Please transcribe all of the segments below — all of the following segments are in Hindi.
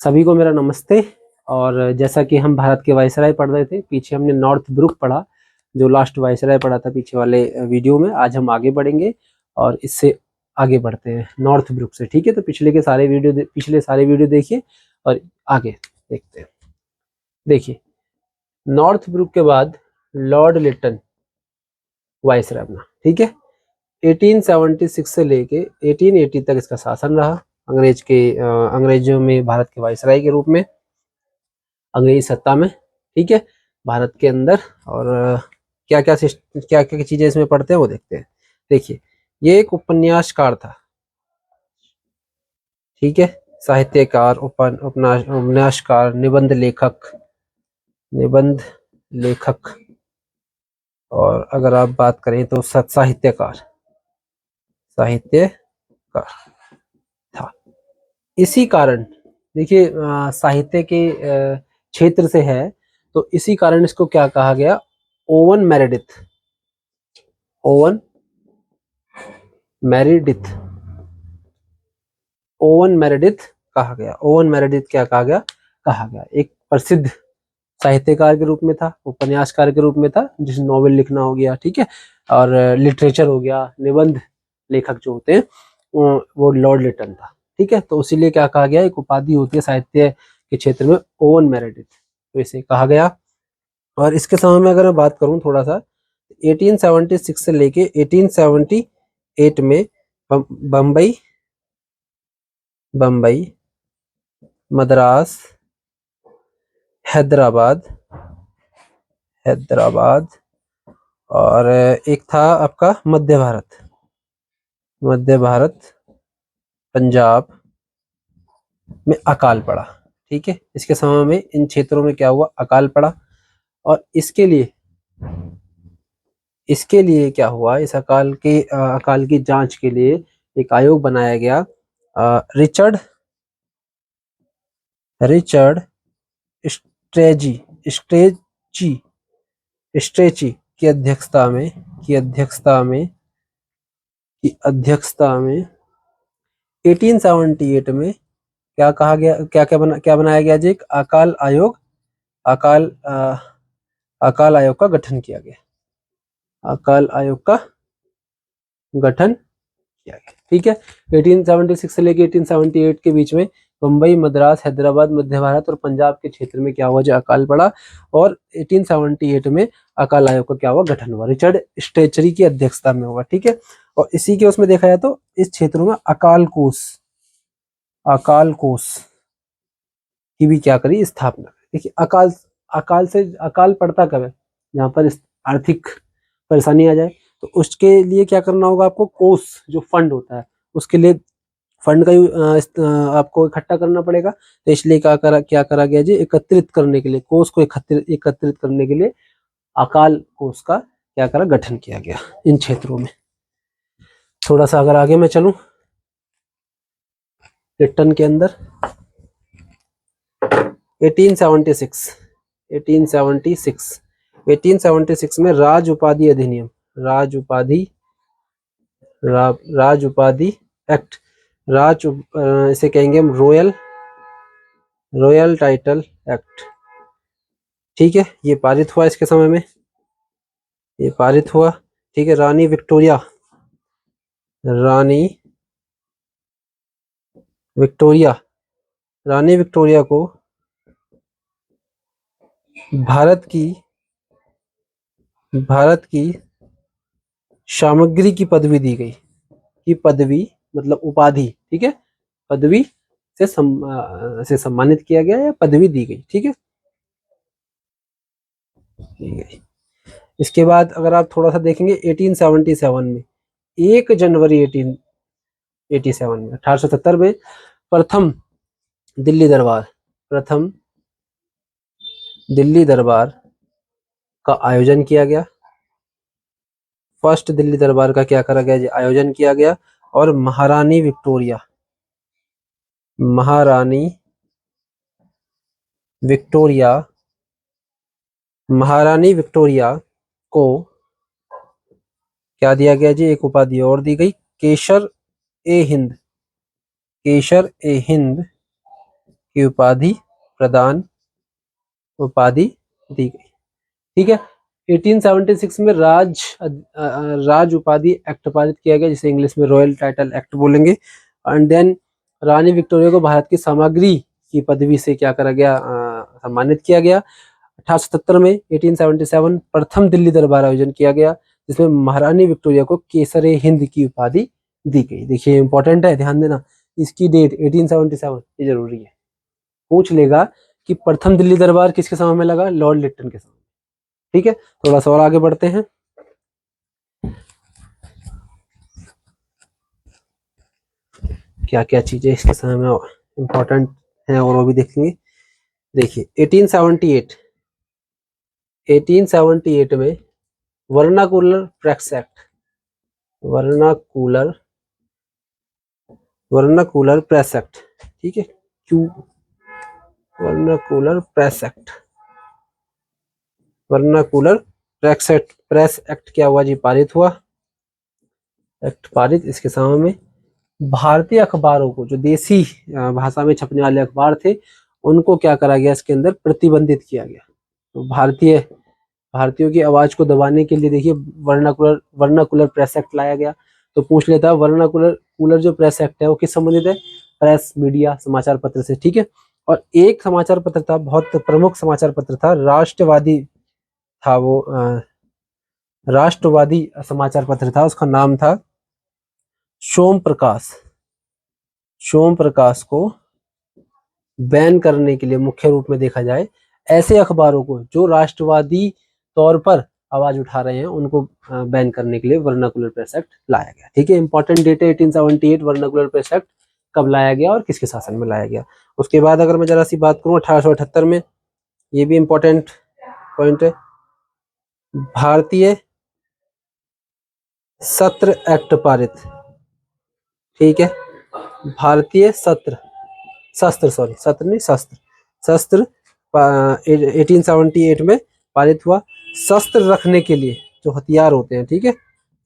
सभी को मेरा नमस्ते। और जैसा कि हम भारत के वायसराय पढ़ रहे थे, पीछे हमने नॉर्थ ब्रुक पढ़ा, जो लास्ट वायसराय पढ़ा था पीछे वाले वीडियो में। आज हम आगे बढ़ेंगे और इससे आगे बढ़ते हैं नॉर्थ ब्रुक से। ठीक है, तो पिछले सारे वीडियो देखिए और आगे देखते हैं। देखिए, नॉर्थ ब्रुक के बाद लॉर्ड लिटन वायसराय अपना, ठीक है, 1876 से लेके 1880 तक इसका शासन रहा। अंग्रेजों में भारत के वायसराय के रूप में, अंग्रेजी सत्ता में। ठीक है, भारत के अंदर। और क्या क्या चीजें इसमें पढ़ते हैं वो देखते हैं। देखिए, ये एक उपन्यासकार था। ठीक है, साहित्यकार, उपन्यासकार, निबंध लेखक, और अगर आप बात करें तो साहित्यकार था। इसी कारण देखिए, साहित्य के क्षेत्र से है, तो इसी कारण इसको क्या कहा गया, ओवन मेरेडिथ ओवन मेरेडिथ कहा गया। ओवन मेरेडिथ क्या कहा गया, एक प्रसिद्ध साहित्यकार के रूप में था, उपन्यासकार के रूप में था, जिसे नॉवेल लिखना हो गया, ठीक है, और लिटरेचर हो गया, निबंध लेखक जो होते हैं वो लॉर्ड लिटन था। ठीक है, तो इसीलिए क्या कहा गया, एक उपाधि होती है साहित्य के क्षेत्र में, ओवन मेरेडिथ, तो इसे कहा गया। और इसके समय में अगर मैं बात करूं थोड़ा सा, 1876 से लेके 1878 में बम्बई मद्रास, हैदराबाद, और एक था आपका मध्य भारत, पंजाब में अकाल पड़ा। ठीक है, इसके समय में इन क्षेत्रों में क्या हुआ, अकाल पड़ा। और इसके लिए क्या हुआ, इस अकाल की जांच के लिए एक आयोग बनाया गया, रिचर्ड स्ट्रेची स्ट्रेची की अध्यक्षता में 1878 में क्या कहा गया, क्या बनाया गया जी, एक अकाल अ, अकाल आयोग का गठन किया गया। अकाल आयोग का गठन किया गया। ठीक है, 1876 से लेके 1878 के बीच में मुंबई, मद्रास, हैदराबाद, मध्य भारत और पंजाब के क्षेत्र में क्या हुआ, जो अकाल पड़ा। और 1878 में अकाल आयोग का क्या हुआ, गठन हुआ, रिचर्ड स्ट्रेचरी की अध्यक्षता में हुआ। ठीक है, और इसी के उसमें देखा जाए तो इस क्षेत्रों में अकाल कोष की भी क्या करी, स्थापना। देखिए, अकाल पड़ता कब है, जहां पर आर्थिक परेशानी आ जाए, तो उसके लिए क्या करना होगा आपको, कोष जो फंड होता है, उसके लिए फंड का आपको इकट्ठा करना पड़ेगा। तो इसलिए क्या करा गया जी, एकत्रित करने के लिए, कोष को एकत्रित करने के लिए अकाल कोष का क्या करा, गठन किया गया इन क्षेत्रों में। थोड़ा सा अगर आगे मैं चलूं रिटर्न के अंदर, 1876 में राज उपाधि अधिनियम, राज उपाधि एक्ट, इसे कहेंगे हम रॉयल टाइटल एक्ट। ठीक है, ये पारित हुआ इसके समय में, ये पारित हुआ। ठीक है, रानी विक्टोरिया को भारत की सामग्री की पदवी दी गई। की पदवी मतलब उपाधि, ठीक है, पदवी से सम्मानित किया गया या पदवी दी गई। ठीक है, इसके बाद अगर आप थोड़ा सा देखेंगे 1877 में, 1 जनवरी 1887 में, 1870 में प्रथम दिल्ली दरबार का आयोजन किया गया। फर्स्ट दिल्ली दरबार का क्या करा गया, आयोजन किया गया। और महारानी विक्टोरिया को क्या दिया गया जी, एक उपाधि और दी गई, केसर ए हिंद की उपाधि दी गई। ठीक है। 1876 में राज उपाधि एक्ट पारित किया गया, जिसे इंग्लिश में रॉयल टाइटल एक्ट बोलेंगे। एंड देन रानी विक्टोरिया को भारत की सामग्री की पदवी से क्या करा गया, सम्मानित किया गया। 1877 में 1877 प्रथम दिल्ली दरबार आयोजन किया गया, जिसमें महारानी विक्टोरिया को केसरे हिंद की उपाधि दी गई। देखिए इंपॉर्टेंट है, ध्यान देना इसकी डेट 1877, ये जरूरी है। पूछ लेगा कि प्रथम दिल्ली दरबार किसके समय में लगा, लॉर्ड लिट्टन के समय। ठीक है, थोड़ा सा और आगे बढ़ते हैं। क्या क्या चीजें इसके समय में इंपॉर्टेंट है और वो भी देखेंगे। देखिए 1878 में vernacular press act, vernacular press act, ठीक है, क्यों vernacular press act, vernacular press act क्या हुआ जी, पारित हुआ, एक्ट पारित। इसके समय में भारतीय अखबारों को, जो देसी भाषा में छपने वाले अखबार थे, उनको क्या करा गया, इसके अंदर प्रतिबंधित किया गया। तो भारतीयों की आवाज को दबाने के लिए देखिए वर्नाकुलर प्रेस एक्ट लाया गया। तो पूछ लेता है वर्नाकुलर जो प्रेस एक्ट है वो किस संबंधित है, प्रेस मीडिया समाचार पत्र से। ठीक है। और एक समाचार पत्र था, बहुत प्रमुख समाचार पत्र था, राष्ट्रवादी था वो, राष्ट्रवादी समाचार पत्र था, उसका नाम था सोम प्रकाश को बैन करने के लिए, मुख्य रूप में देखा जाए ऐसे अखबारों को जो राष्ट्रवादी तौर पर आवाज उठा रहे हैं, उनको बैन करने के लिए वर्नाकुलर प्रेस एक्ट लाया गया। ठीक है, इंपॉर्टेंट डेट है 1878 वर्नाकुलर प्रेस एक्ट कब लाया गया और किसके शासन में लाया गया। उसके बाद अगर मैं जरा सी बात करूं 1878 में, ये भी इंपॉर्टेंट पॉइंट है, भारतीय सत्र एक्ट पारित। ठीक है, भारतीय शस्त्र 1878 में पारित हुआ। शस्त्र रखने के लिए, जो हथियार होते हैं, ठीक है,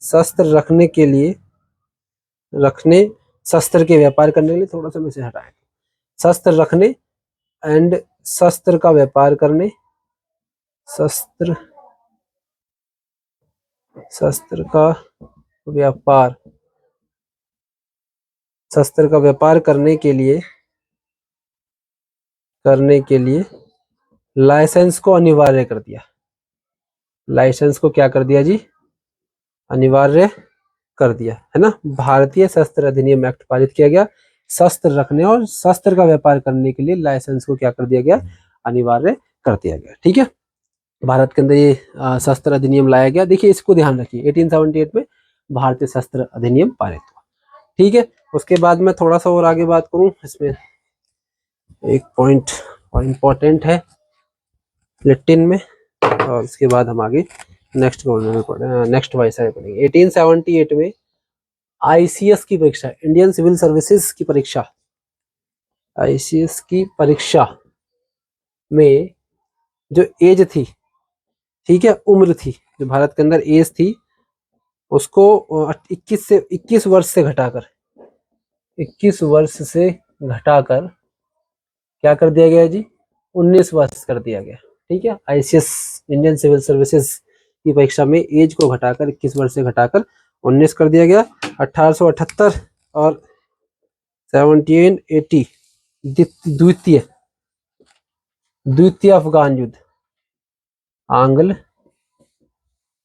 शस्त्र रखने के लिए, शस्त्र के व्यापार करने के लिए, थोड़ा सा इसे हटाएं, शस्त्र रखने एंड शस्त्र का व्यापार करने, शस्त्र का व्यापार करने के लिए लाइसेंस को अनिवार्य कर दिया। लाइसेंस को क्या कर दिया जी, अनिवार्य कर दिया, है ना। भारतीय शस्त्र अधिनियम एक्ट पारित किया गया, शस्त्र रखने और शस्त्र का व्यापार करने के लिए लाइसेंस को क्या कर दिया गया, अनिवार्य कर दिया गया। ठीक है, भारत के अंदर ये शस्त्र अधिनियम लाया गया। देखिए इसको ध्यान रखिए, 1878 में भारतीय शस्त्र अधिनियम पारित हुआ। ठीक है, उसके बाद में थोड़ा सा और आगे बात करूं, इसमें एक पॉइंट और इम्पोर्टेंट है लिट्टिन में, और इसके बाद हम आगे नेक्स्ट वाइसराय पढ़ेंगे। 1878 में आईसीएस की परीक्षा, इंडियन सिविल सर्विसेज की परीक्षा, आईसीएस की परीक्षा में जो एज थी, ठीक है, उम्र थी, जो भारत के अंदर एज थी, उसको 21 वर्ष से घटाकर 21 वर्ष से घटाकर क्या कर दिया गया जी, 19 वर्ष कर दिया गया। ठीक है, आईसीएस इंडियन सिविल सर्विसेज की परीक्षा में एज को घटाकर 21 वर्ष से घटाकर 19 कर दिया गया। 1878 और 1780 द्वितीय अफगान युद्ध, आंग्ल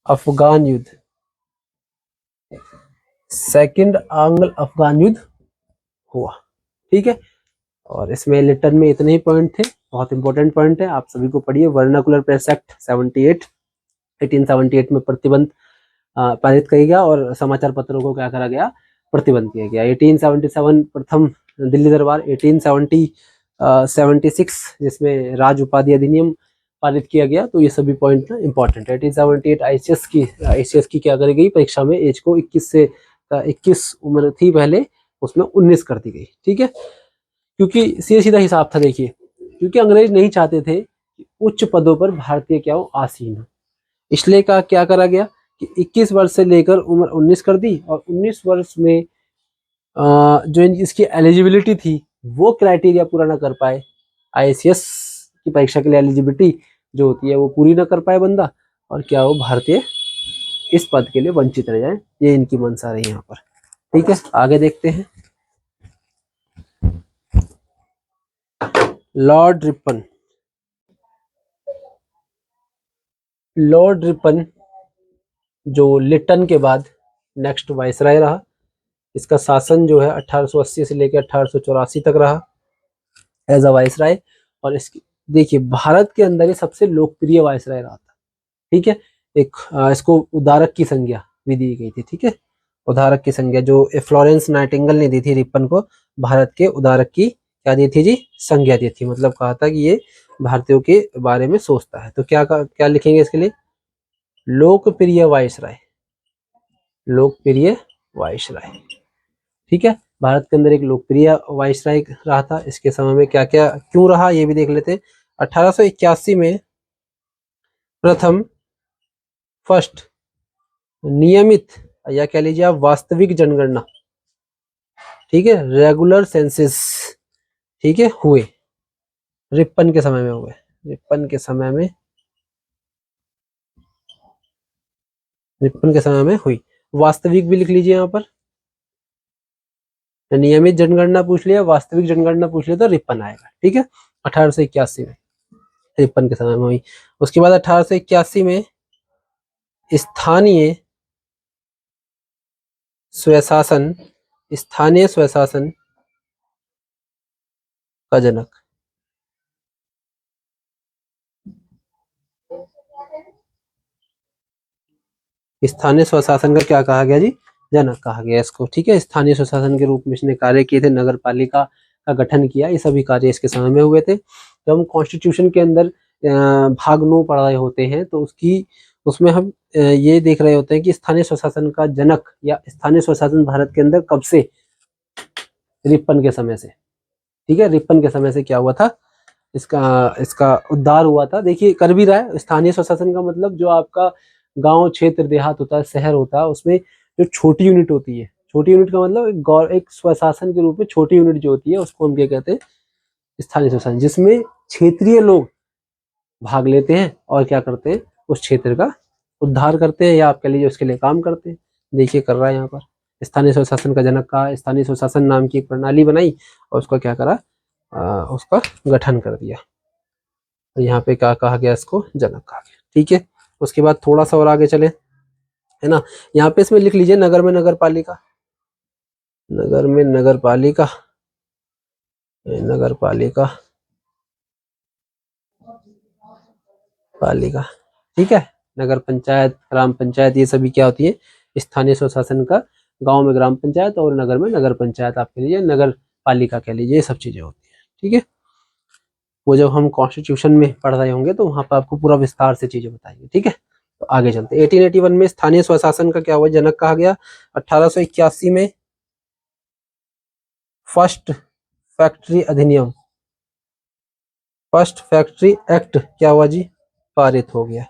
अफगान युद्ध, सेकंड आंग्ल अफगान युद्ध हुआ। ठीक है, और इसमें लिट्टन में इतने ही पॉइंट थे, बहुत इंपॉर्टेंट पॉइंट है, आप सभी को पढ़िए। वर्नाकुलर प्रेस एक्ट 1878 में प्रतिबंध पारित किया गया और समाचार पत्रों को क्या करा गया, प्रतिबंध किया गया। 1877 प्रथम दिल्ली दरबार, 1876 जिसमें राज उपाधि अधिनियम पारित किया गया। तो ये सभी पॉइंट ना इंपॉर्टेंट है। 1878 आईसीएस की क्या करी गई, परीक्षा में एज को 21 उम्र थी पहले, उसमें 19 कर दी गई। ठीक है, क्योंकि सीधा हिसाब था, देखिए, क्योंकि अंग्रेज नहीं चाहते थे कि उच्च पदों पर भारतीय क्या हो, आसीन हो, इसलिए क्या करा गया कि 21 वर्ष से लेकर उम्र 19 कर दी, और 19 वर्ष में जो इसकी एलिजिबिलिटी थी वो क्राइटेरिया पूरा ना कर पाए, IAS की परीक्षा के लिए एलिजिबिलिटी जो होती है वो पूरी ना कर पाए बंदा, और क्या हो भारतीय इस पद के लिए वंचित रह जाए, ये इनकी मंशा रही यहाँ पर। ठीक है, आगे देखते हैं। लॉर्ड रिपन, लॉर्ड रिपन जो लिटन के बाद नेक्स्ट वायसराय रहा, इसका शासन जो है 1880 से लेकर 1884 तक रहा एज अ वायसराय। और इसकी देखिए भारत के अंदर ये सबसे लोकप्रिय वायसराय रहा था। ठीक है, एक इसको उदारक की संज्ञा भी दी गई थी। ठीक है, उदारक की संज्ञा जो फ्लोरेंस नाइटिंगेल ने दी थी रिपन को, भारत के उदारक की क्या दी थी जी, संज्ञा दी थी। मतलब कहा था कि ये भारतीयों के बारे में सोचता है। तो क्या लिखेंगे इसके लिए, लोकप्रिय वायसराय, लोकप्रिय वायसराय। ठीक है, भारत के अंदर एक लोकप्रिय वायसराय रहा था। इसके समय में क्या क्या क्यों रहा ये भी देख लेते हैं। 1881 में प्रथम फर्स्ट नियमित या कह लीजिए आप वास्तविक जनगणना, ठीक है, रेगुलर सेंसस, ठीक है, हुए रिपन के समय में हुए, रिपन के समय में, रिपन के समय में हुई। वास्तविक भी लिख लीजिए यहाँ पर, नियमित जनगणना पूछ लिया, वास्तविक जनगणना पूछ लिया तो रिपन आएगा। ठीक है, 1881 में रिपन के समय में हुई। उसके बाद 1881 में स्थानीय स्वशासन, स्थानीय स्वशासन का जनक, स्थानीय स्वशासन का क्या कहा गया जी, जनक कहा गया इसको। ठीक है, स्थानीय स्वशासन के रूप में इसने कार्य किए थे, नगर पालिका का गठन किया, ये सभी कार्य इसके समय में हुए थे। जब हम कॉन्स्टिट्यूशन के अंदर भाग 9 पढ़ रहे होते हैं तो उसमें हम ये देख रहे होते हैं कि स्थानीय स्वशासन का जनक या स्थानीय स्वशासन भारत के अंदर कब से, रिपन के समय से। ठीक है, रिपन के समय से क्या हुआ था, इसका इसका उद्धार हुआ था। देखिए कर भी रहा है। स्थानीय स्वशासन का मतलब जो आपका गांव क्षेत्र देहात होता है, शहर होता है, उसमें जो छोटी यूनिट होती है, छोटी यूनिट का मतलब एक स्वशासन के रूप में छोटी यूनिट जो होती है उसको हम क्या कहते हैं, स्थानीय स्वशासन, जिसमें क्षेत्रीय लोग भाग लेते हैं और क्या करते हैं, उस क्षेत्र का उद्धार करते हैं या आप कह लीजिए उसके लिए काम करते हैं। देखिए कर रहा है यहाँ पर, स्थानीय स्वशासन का जनक कहा, स्थानीय स्वशासन नाम की एक प्रणाली बनाई और उसका क्या करा, उसका गठन कर दिया। तो यहाँ पे क्या कहा गया, इसको जनक कहा गया। ठीक है, उसके बाद थोड़ा सा और आगे चले, है ना। यहाँ पे इसमें लिख लीजिए नगर में नगर पालिका, नगर में नगर पालिका, नगर पालिका, पालिका। ठीक है, नगर पंचायत, ग्राम पंचायत, ये सभी क्या होती है, स्थानीय स्वशासन का। गांव में ग्राम पंचायत और नगर में नगर पंचायत आप कह लीजिए, नगर पालिका कह लीजिए, ये सब चीजें होती है। ठीक है, वो जब हम कॉन्स्टिट्यूशन में पढ़ रहे होंगे तो वहां पर आपको पूरा विस्तार से चीजें बताएंगे। ठीक है, तो आगे चलते। 1881 में स्थानीय स्वशासन का क्या हुआ, जनक कहा गया। 1881 में फर्स्ट फैक्ट्री अधिनियम, फर्स्ट फैक्ट्री एक्ट क्या हुआ जी, पारित हो गया।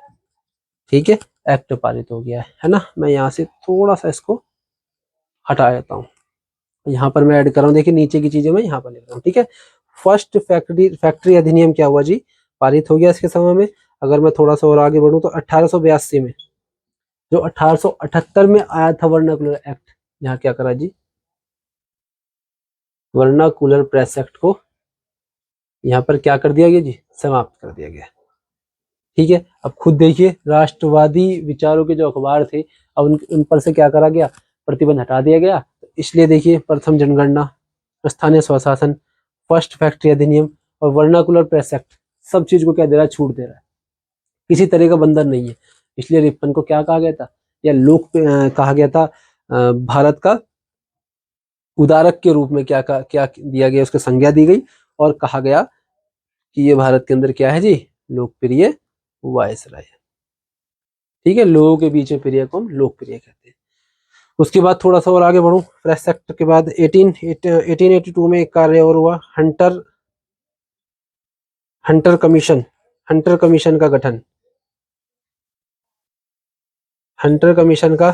ठीक है, एक्ट पारित हो गया है ना। मैं यहाँ से थोड़ा सा इसको हटा देता हूँ, यहाँ पर मैं ऐड कर रहा हूँ। देखिए नीचे की चीजें मैं यहाँ पर लिख रहा हूँ। ठीक है, फर्स्ट फैक्ट्री अधिनियम क्या हुआ जी, पारित हो गया इसके समय में। अगर मैं थोड़ा सा और आगे बढ़ूं तो 1882 में, जो 1878 में आया था वर्नाकुलर एक्ट, यहाँ क्या करा जी, वर्नाकुलर प्रेस एक्ट को यहाँ पर क्या कर दिया गया जी, समाप्त कर दिया गया। ठीक है, अब खुद देखिए राष्ट्रवादी विचारों के जो अखबार थे, अब उन पर से क्या करा गया, प्रतिबंध हटा दिया गया। इसलिए देखिए प्रथम जनगणना, स्थानीय स्वशासन, फर्स्ट फैक्ट्री अधिनियम और वर्नाकुलर प्रेस एक्ट, सब चीज को क्या दे रहा है, छूट दे रहा है, किसी तरह का बंधन नहीं है। इसलिए रिपन को क्या कहा गया था, या कहा गया था, भारत का उदारक के रूप में क्या दिया गया, उसको संज्ञा दी गई और कहा गया कि ये भारत के अंदर क्या है जी, लोकप्रिय वायसराय है। ठीक है, लोगों के बीच में प्रिय को हम लोकप्रिय कहते हैं। उसके बाद थोड़ा सा और आगे बढ़ूं, प्रेस एक्ट के बाद 1882 में एक कार्य और हुआ, हंटर कमीशन, हंटर कमीशन का गठन, हंटर कमीशन का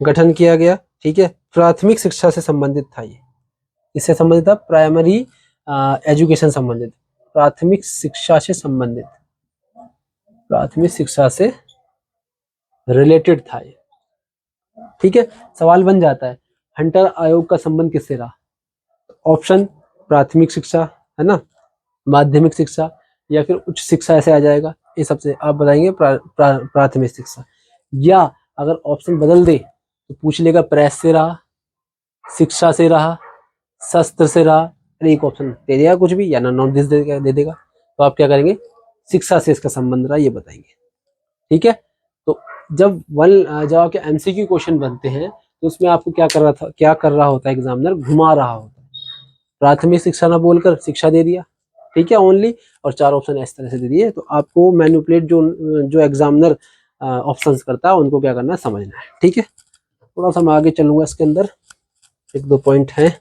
गठन किया गया। ठीक है, प्राथमिक शिक्षा से संबंधित था ये, इससे संबंधित था, प्राइमरी एजुकेशन संबंधित, प्राथमिक शिक्षा से संबंधित, प्राथमिक शिक्षा से रिलेटेड था ये। ठीक है, सवाल बन जाता है हंटर आयोग का संबंध किससे रहा? ऑप्शन प्राथमिक शिक्षा है ना, माध्यमिक शिक्षा या फिर उच्च शिक्षा, ऐसे आ जाएगा। ये सबसे आप बताएंगे प्राथमिक शिक्षा, या अगर ऑप्शन बदल दे तो पूछ लेगा प्रेस से रहा, शिक्षा से रहा, शस्त्र से रहा, अरे एक ऑप्शन दे देगा कुछ भी, या नॉन दिस दे देगा। तो आप क्या करेंगे, शिक्षा से इसका संबंध रहा ये बताएंगे। ठीक है, तो जब आपके एमसीक्यू क्वेश्चन बनते हैं तो उसमें आपको क्या कर रहा होता है एग्जामिनर, घुमा रहा होता है। प्राथमिक शिक्षा ना बोलकर शिक्षा दे दिया, ठीक है ओनली, और 4 ऑप्शन इस तरह से दे दिए। तो आपको मैनिपुलेट जो एग्जामिनर ऑप्शंस करता है उनको क्या करना है, समझना है। ठीक है, थोड़ा सा मैं आगे चलूंगा इसके अंदर, 1-2 पॉइंट हैं।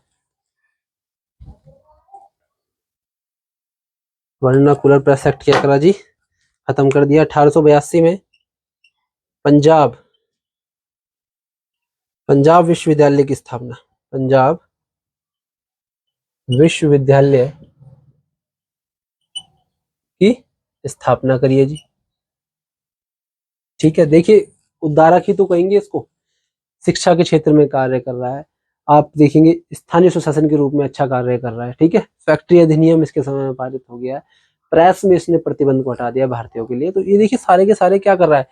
वर्नाकुलर प्रेस एक्ट क्या करा जी, खत्म कर दिया। 1882 में पंजाब विश्वविद्यालय की स्थापना, पंजाब विश्वविद्यालय की स्थापना करिए जी। ठीक है, देखिए उद्धारक ही तो कहेंगे इसको, शिक्षा के क्षेत्र में कार्य कर रहा है। आप देखेंगे स्थानीय सुशासन के रूप में अच्छा कार्य कर रहा है। ठीक है, फैक्ट्री अधिनियम इसके समय में पारित हो गया है, प्रेस में इसने प्रतिबंध को हटा दिया भारतीयों के लिए। तो ये देखिए सारे के सारे क्या कर रहा है,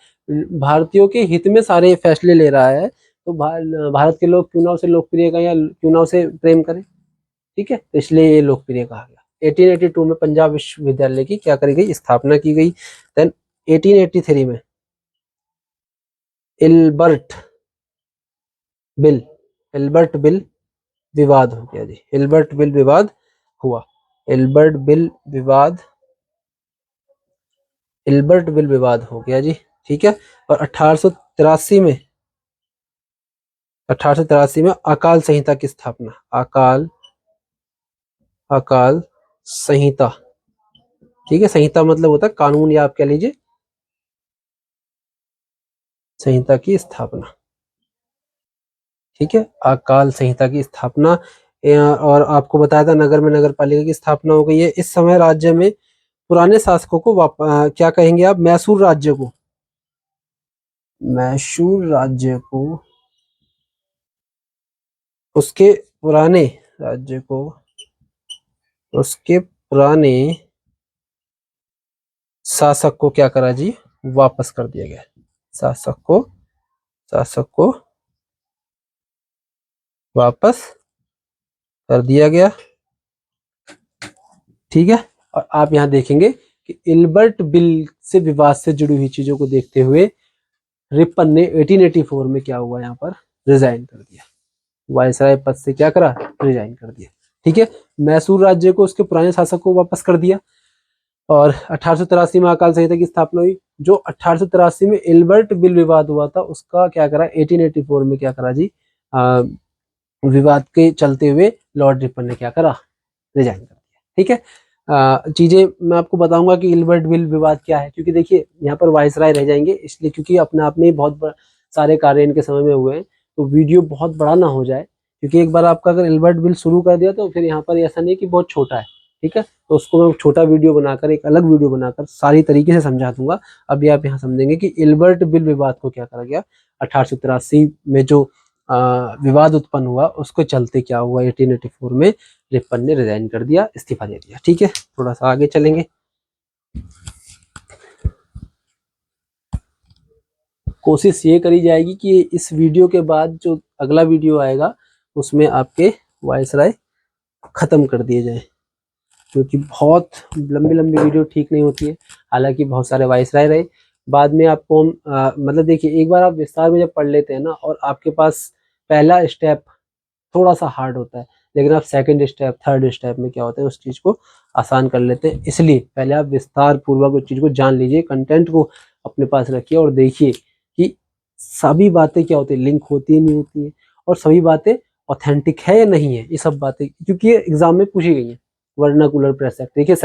भारतीयों के हित में सारे फैसले ले रहा है। तो भारत के लोग क्यों ना उसे लोकप्रिय कहें या क्यों ना उसे प्रेम करें। ठीक है, तो इसलिए ये लोकप्रिय कहा गया। 1882 में पंजाब विश्वविद्यालय की क्या करी गई, स्थापना की गई। देन 1883 में इल्बर्ट बिल विवाद हो गया जी, इल्बर्ट बिल विवाद हुआ। इल्बर्ट बिल विवाद हो गया जी। ठीक है, और 1883 में अकाल संहिता की स्थापना, अकाल संहिता। ठीक है, संहिता मतलब होता है कानून, या आप कह लीजिए संहिता की स्थापना। ठीक है, अकाल संहिता की स्थापना। और आपको बताया था नगर में नगर पालिका की स्थापना हो गई है। इस समय राज्य में पुराने शासकों को क्या कहेंगे आप, मैसूर राज्य को उसके पुराने शासक को क्या करा जी, वापस कर दिया गया। शासक को वापस कर दिया गया। ठीक है, और आप यहाँ देखेंगे कि इल्बर्ट बिल से विवाद से जुड़ी हुई चीजों को देखते हुए रिपन ने 1884 में क्या हुआ, यहाँ पर रिजाइन कर दिया, वायसराय पद से क्या करा, रिजाइन कर दिया। ठीक है, मैसूर राज्य को उसके पुराने शासक को वापस कर दिया। और 1883 में अकाल संहिता की स्थापना हुई। जो 1883 में इल्बर्ट बिल विवाद हुआ था उसका क्या करा, 1884 में क्या करा जी, विवाद के चलते हुए लॉर्ड रिपन ने क्या करा, रिजाइन कर दिया। ठीक है, चीजें मैं आपको बताऊंगा कि इल्बर्ट बिल विवाद क्या है, क्योंकि देखिए यहाँ पर वायसराय रह जाएंगे इसलिए, क्योंकि अपने आप में ही बहुत सारे कार्य इनके समय में हुए हैं, तो वीडियो बहुत बड़ा ना हो जाए। क्योंकि एक बार आपका अगर इल्बर्ट बिल शुरू कर दिया तो फिर यहाँ पर ऐसा नहीं कि बहुत छोटा है। ठीक है, तो उसको मैं छोटा वीडियो बनाकर, एक अलग वीडियो बनाकर सारी तरीके से समझा दूंगा। अभी आप यहाँ समझेंगे कि इल्बर्ट बिल विवाद को क्या करा गया, 1883 में जो विवाद उत्पन्न हुआ उसको चलते क्या हुआ, 1884 में रिपन ने रिजाइन कर दिया, इस्तीफा दे दिया। ठीक है, थोड़ा सा आगे चलेंगे। कोशिश ये करी जाएगी कि इस वीडियो के बाद जो अगला वीडियो आएगा उसमें आपके वायसराय खत्म कर दिए जाए, क्योंकि बहुत लंबी लंबी वीडियो ठीक नहीं होती है। हालांकि बहुत सारे वायसराय रहे, बाद में आपको मतलब देखिए एक बार आप विस्तार में जब पढ़ लेते हैं ना, और आपके पास पहला स्टेप थोड़ा सा हार्ड होता है, लेकिन आप सेकंड स्टेप थर्ड स्टेप में क्या होता है उस चीज को आसान कर लेते हैं। इसलिए पहले आप विस्तार पूर्वक उस चीज को जान लीजिए, कंटेंट को अपने पास रखिए और देखिए कि सभी बातें क्या होती है, लिंक होती है नहीं होती है, और सभी बातें ऑथेंटिक है या नहीं है, ये सब बातें, क्योंकि ये एग्जाम में पूछी गई है। वर्नाकुलर प्रेस एक्ट देखिए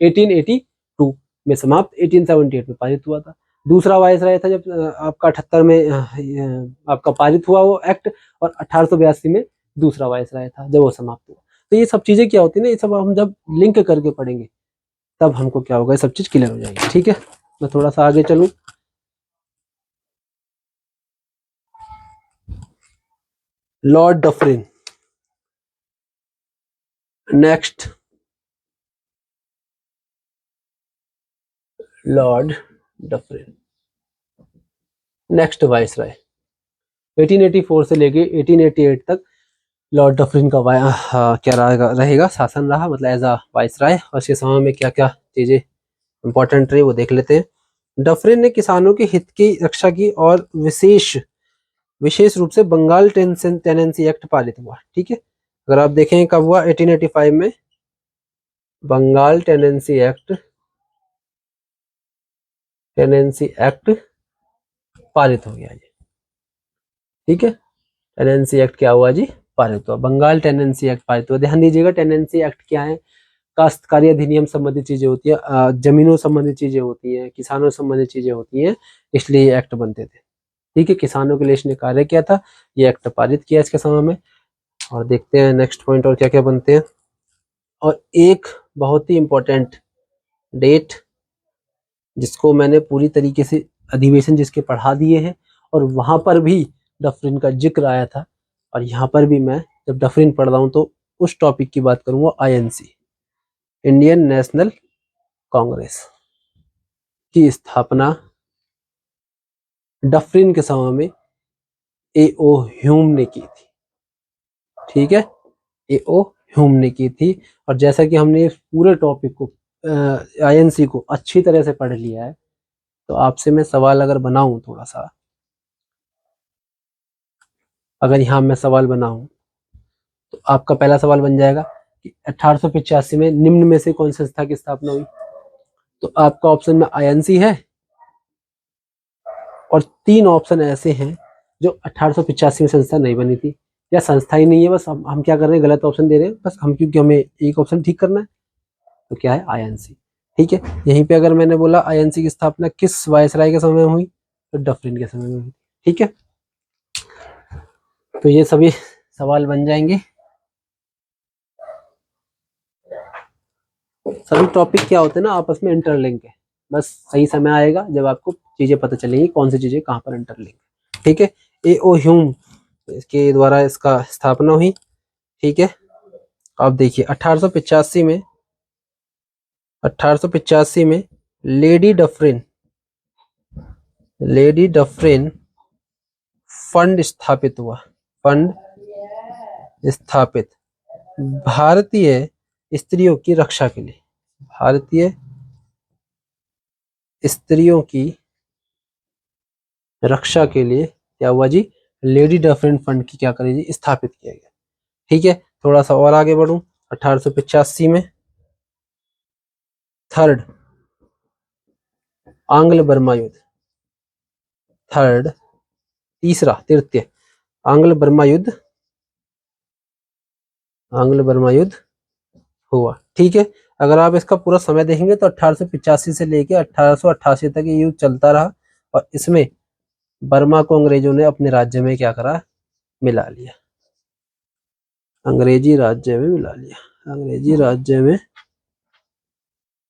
1882 में समाप्त, 1878 में पारित हुआ था। दूसरा वायसराय था जब आपका 78 में आपका पारित हुआ वो एक्ट, और 1882 में दूसरा वायसराय था जब वो समाप्त हुआ। तो ये सब चीजें क्या होती है ना, ये सब हम जब लिंक करके पढ़ेंगे तब हमको क्या होगा, ये सब चीज क्लियर हो जाएगी। ठीक है, मैं थोड़ा सा आगे चलूं। Lord Dufferin, next Lord Dufferin, next viceroy. 1884 से लेके 1888 तक लॉर्ड डफरिन का क्या रहेगा शासन रहा, मतलब एज अ वायसराय। और इसके समय में क्या क्या चीजें इंपॉर्टेंट रही वो देख लेते हैं। डफरिन ने किसानों के हित की रक्षा की और विशेष रूप से बंगाल टेनेंसी एक्ट पारित हुआ। ठीक है, अगर आप देखें कब हुआ, 1885 में बंगाल टेनेंसी एक्ट पारित हो गया जी। ठीक है, टेनेंसी एक्ट क्या हुआ जी, पारित हुआ। बंगाल टेनेंसी एक्ट पारित हुआ। ध्यान दीजिएगा, टेनेंसी एक्ट क्या है, काश्तकारी अधिनियम संबंधित चीजें होती है, जमीनों संबंधित चीजें होती हैं, किसानों संबंधित चीजें होती हैं, इसलिए ये एक्ट बनते थे। ठीक है, किसानों के लिए इसने कार्य किया था, ये एक्ट पारित किया इसके समय में। और देखते हैं नेक्स्ट पॉइंट और क्या क्या बनते हैं। और एक बहुत ही इंपॉर्टेंट डेट जिसको मैंने पूरी तरीके से अधिवेशन जिसके पढ़ा दिए हैं, और वहां पर भी डफरिन का जिक्र आया था, और यहाँ पर भी मैं जब डफरिन पढ़ रहा हूँ तो उस टॉपिक की बात करूंगा, आईएनसी, इंडियन नेशनल कांग्रेस की स्थापना डफरिन के समय में ए.ओ. ह्यूम ने की थी। ठीक है, ए.ओ. ह्यूम ने की थी। और जैसा कि हमने इस पूरे टॉपिक को आईएनसी को अच्छी तरह से पढ़ लिया है, तो आपसे मैं सवाल अगर बनाऊं थोड़ा सा, अगर यहाँ मैं सवाल बनाऊं तो आपका पहला सवाल बन जाएगा कि 1885 में निम्न में से कौन सी संस्था की स्थापना हुई। तो आपका ऑप्शन में आईएनसी है, और 3 ऑप्शन ऐसे हैं जो 1885 में संस्था नहीं बनी थी, या संस्था ही नहीं है, बस हम क्या कर रहे हैं, गलत ऑप्शन दे रहे हैं बस हम, क्योंकि हमें एक ऑप्शन ठीक करना है। तो क्या है, आईएनसी। ठीक है, यहीं पे अगर मैंने बोला आईएनसी की स्थापना किस वायसराय के समय में हुई, तो डफरिन के समय में हुई। ठीक है, तो ये सभी सवाल बन जाएंगे। सभी टॉपिक क्या होते हैं ना, आपस में इंटरलिंक है, बस सही समय आएगा जब आपको चीजें पता चलेंगी कौन सी चीजें कहाँ पर इंटरलिंक है। ठीक है, ए.ओ. ह्यूम इसके द्वारा इसका स्थापना हुई। ठीक है, अब देखिए 1885 में लेडी डफरिन फंड स्थापित हुआ। फंड स्थापित भारतीय स्त्रियों की रक्षा के लिए, भारतीय स्त्रियों की रक्षा के लिए क्या हुआ जी, लेडी डफरिन फंड की क्या करी जी, स्थापित किया गया। ठीक है, थोड़ा सा और आगे बढ़ूं, 1885 में थर्ड आंग्ल बर्मा युद्ध, तृतीय आंग्ल बर्मा युद्ध हुआ। ठीक है, अगर आप इसका पूरा समय देखेंगे तो 1885 से लेके 1888 तक ये युद्ध चलता रहा, और इसमें बर्मा को अंग्रेजों ने अपने राज्य में क्या करा, मिला लिया, अंग्रेजी राज्य में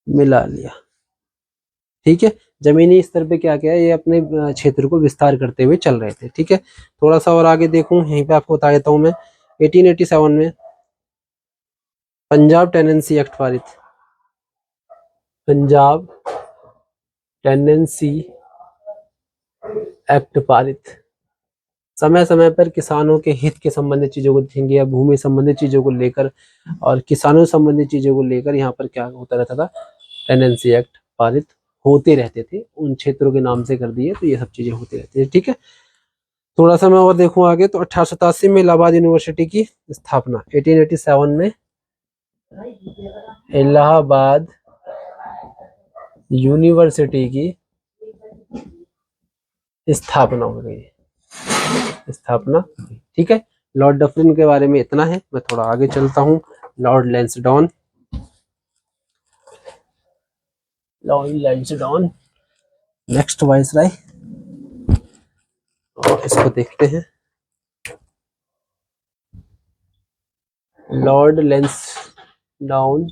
मिला लिया। ठीक है, जमीनी स्तर पे क्या क्या है, ये अपने क्षेत्र को विस्तार करते हुए चल रहे थे। ठीक है, थोड़ा सा और आगे देखूं, यहीं पे आपको बता देता हूं मैं। 1887 में पंजाब टेनेंसी एक्ट पारित, पंजाब टेनेंसी एक्ट पारित। समय समय पर किसानों के हित के संबंधित चीजों को देखेंगे, या भूमि संबंधित चीजों को लेकर और किसानों संबंधित चीजों को लेकर यहाँ पर क्या होता रहता था, टेनेंसी एक्ट पारित होते रहते थे। उन क्षेत्रों के नाम से कर दिए, तो ये सब चीजें होती रहती है। ठीक है, थोड़ा सा मैं और देखूं आगे, तो 1887 में इलाहाबाद यूनिवर्सिटी की स्थापना, 1887 में इलाहाबाद यूनिवर्सिटी की स्थापना हो गई, ठीक है, लॉर्ड डफरिन के बारे में इतना है। मैं थोड़ा आगे चलता हूँ, लॉर्ड लैंसडाउन नेक्स्ट वाइसराय, और इसको देखते हैं। लॉर्ड लैंसडाउन।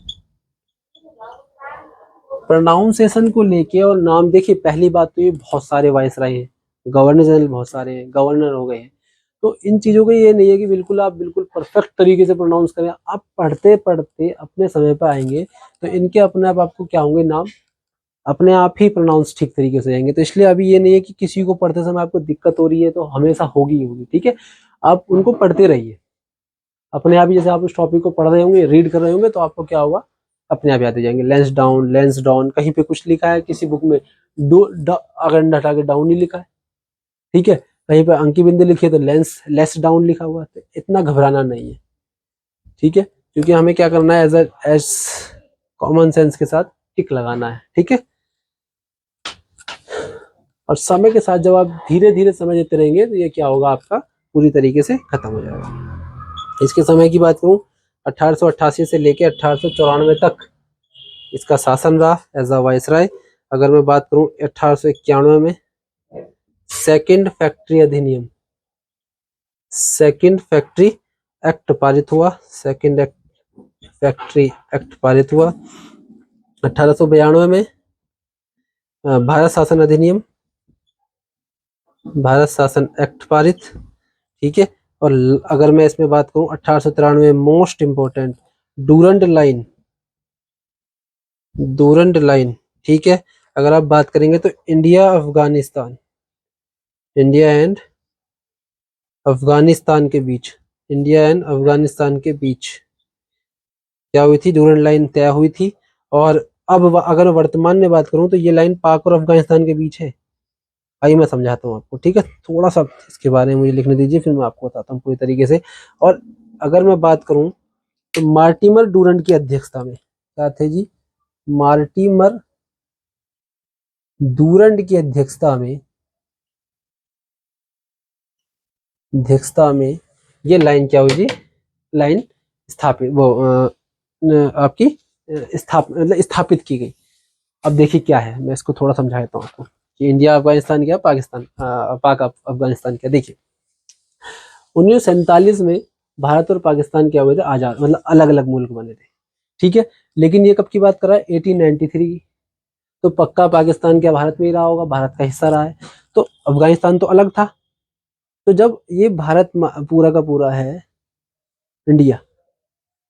प्रोनाउंसिएशन को लेके और नाम, देखिए पहली बात तो ये बहुत सारे वायसराय हैं, गवर्नर जनरल बहुत सारे हैं, गवर्नर हो गए हैं, तो इन चीजों का ये नहीं है कि बिल्कुल आप बिल्कुल परफेक्ट तरीके से प्रोनाउंस करें। आप पढ़ते पढ़ते अपने समय पर आएंगे तो इनके अपने आप आपको क्या होंगे, नाम अपने आप ही प्रोनाउंस ठीक तरीके से जाएंगे। तो इसलिए अभी ये नहीं है कि किसी को पढ़ते समय आपको दिक्कत हो रही है तो हमेशा होगी ही होगी, ठीक है। आप उनको पढ़ते रहिए अपने आप ही, जैसे आप उस टॉपिक को पढ़ रहे होंगे, रीड कर रहे होंगे, तो आपको क्या होगा, अपने आप याद हो जाएंगे। लेंस डाउन, कहीं पे कुछ लिखा है किसी बुक में, अगर हटा के डाउन ही लिखा है, ठीक है। कहीं पे अंकी बिंदु लिखी है तो लेस डाउन लिखा हुआ है, तो इतना घबराना नहीं है, ठीक है। क्योंकि हमें क्या करना है, एज कॉमन सेंस के साथ टिक लगाना है, ठीक है। और समय के साथ जब आप धीरे धीरे समझ लेते रहेंगे तो ये क्या होगा, आपका पूरी तरीके से खत्म हो जाएगा। इसके समय की बात करूं, 1888 से लेके 1894 तक इसका शासन रहा एज अ वाइसराय। अगर मैं बात करूं 1891 में सेकंड फैक्ट्री एक्ट पारित हुआ, फैक्ट्री एक्ट पारित हुआ। 1892 में भारत शासन एक्ट पारित, ठीक है। और अगर मैं इसमें बात करूं 1893 में मोस्ट इंपोर्टेंट डूरंड लाइन, ठीक है। अगर आप बात करेंगे तो इंडिया एंड अफगानिस्तान के बीच क्या हुई थी, डूरंड लाइन तय हुई थी। और अब अगर वर्तमान में बात करूं तो ये लाइन पाक और अफगानिस्तान के बीच है। आइए मैं समझाता हूँ आपको, ठीक है। थोड़ा सा इसके बारे में मुझे लिखने दीजिए, फिर मैं आपको बताता हूँ पूरी तरीके से। और अगर मैं बात करूं तो मार्टिमर डूरंड की अध्यक्षता में, क्या थे जी, मार्टिमर डूरंड की अध्यक्षता में ये लाइन क्या हुई जी, लाइन स्थापित आपकी स्थापित की गई। अब देखिए क्या है, मैं इसको थोड़ा समझाता हूँ आपको कि इंडिया अफगानिस्तान क्या, पाकिस्तान पाक अफगानिस्तान क्या। देखिए 1947 में भारत और पाकिस्तान क्या हुए थे, आजाद, मतलब अलग अलग मुल्क बने थे, ठीक है। लेकिन ये कब की बात कर रहा है, 1893 की। तो पक्का पाकिस्तान क्या भारत में ही रहा होगा, भारत का हिस्सा रहा है। तो अफगानिस्तान तो अलग था। तो जब ये भारत पूरा का पूरा है इंडिया,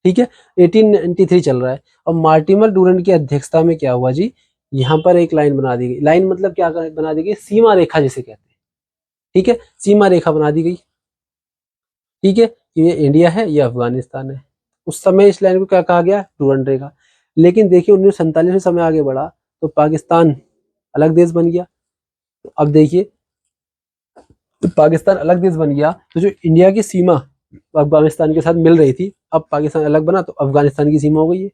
ठीक है, 1893 चल रहा है। और मार्टिमर डूरंड की अध्यक्षता में क्या हुआ जी, यहाँ पर एक लाइन बना दी गई। लाइन मतलब क्या बना दी गई, सीमा रेखा जिसे कहते हैं, ठीक है। सीमा रेखा बना दी गई, ठीक है। ये इंडिया है, ये अफगानिस्तान है। उस समय इस लाइन को क्या कहा गया, डूरंड रेखा। लेकिन देखिए 1947 में समय आगे बढ़ा तो पाकिस्तान अलग देश बन गया। तो अब देखिए, तो पाकिस्तान अलग देश बन गया तो जो इंडिया की सीमा अफगानिस्तान के साथ मिल रही थी, अब पाकिस्तान अलग बना तो अफगानिस्तान की सीमा हो गई है,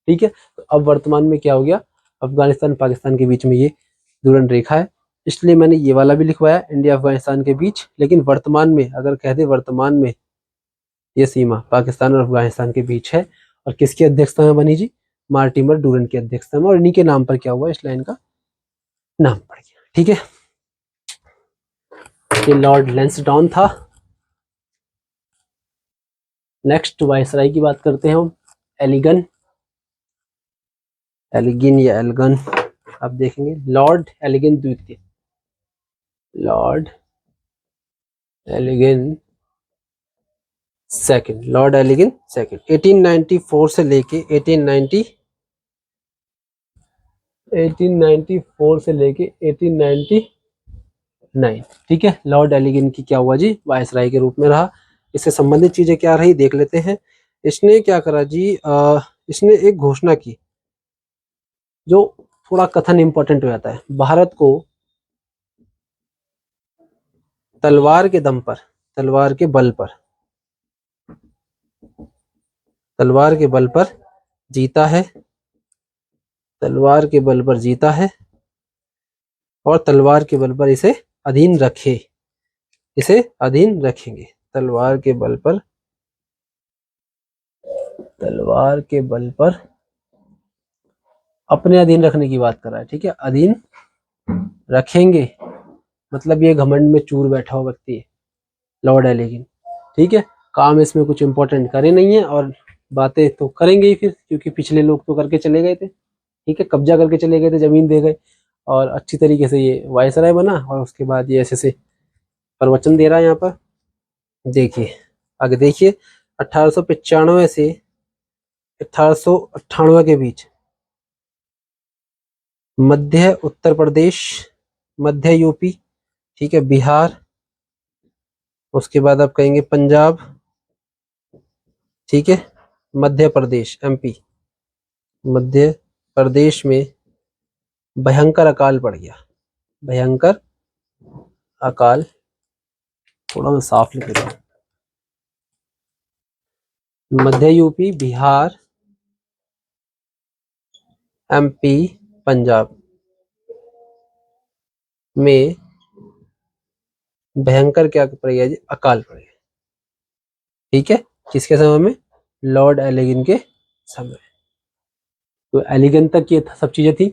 ठीक है। तो अब वर्तमान में क्या हो गया, अफगानिस्तान पाकिस्तान के बीच में ये डूरंड रेखा है। इसलिए मैंने ये वाला भी लिखवाया, इंडिया अफगानिस्तान के बीच। लेकिन वर्तमान में अगर कह दे, वर्तमान में ये सीमा पाकिस्तान और अफगानिस्तान के बीच है। और किसकी अध्यक्षता में बनी जी, मार्टिमर डूरंड की अध्यक्षता में। और इन्हीं के नाम पर क्या हुआ, इस लाइन का नाम पड़ गया, ठीक है। ये लॉर्ड लैंसडाउन था। नेक्स्ट वायसराय की बात करते हैं हम, एलिगन या एल्गन, आप देखेंगे लॉर्ड एलिगन द्वितीय, लॉर्ड एलिगन सेकंड, 1894 से लेके 1899, ठीक है। लॉर्ड एलिगन की क्या हुआ जी, वायसराय के रूप में रहा। इससे संबंधित चीजें क्या रही देख लेते हैं। इसने क्या करा जी, इसने एक घोषणा की जो थोड़ा कथन इंपॉर्टेंट हो जाता है। भारत को तलवार के दम पर, तलवार के बल पर, तलवार के बल पर जीता है, तलवार के बल पर जीता है। और तलवार के बल पर इसे अधीन रखे, इसे अधीन रखेंगे। तलवार के बल पर, तलवार के बल पर अपने अधीन रखने की बात कर रहा है, ठीक है। अधीन रखेंगे मतलब ये घमंड में चूर बैठा हुआ व्यक्ति है, लॉर्ड एलिगन, ठीक है। काम इसमें कुछ इम्पोर्टेंट करे नहीं है, और बातें तो करेंगे ही फिर, क्योंकि पिछले लोग तो करके चले गए थे। ठीक है, कब्जा करके चले गए थे, जमीन दे गए, और अच्छी तरीके से ये वायसराय बना, और उसके बाद ये ऐसे से प्रवचन दे रहा है यहाँ पर। देखिए आगे देखिए, 1895 से 1898 के बीच मध्य उत्तर प्रदेश, मध्य यूपी, ठीक है, बिहार, उसके बाद आप कहेंगे पंजाब, ठीक है, मध्य प्रदेश एमपी, मध्य प्रदेश में भयंकर अकाल पड़ गया। भयंकर अकाल, थोड़ा मैं साफ लिख रहा हूँ, मध्य यूपी, बिहार, एमपी, पंजाब में भयंकर क्या पड़ गया जी, अकाल पड़ गया। ठीक है, किसके समय में? लॉर्ड एलिगन के समय। तो एलिगन तक ये सब चीजें थी।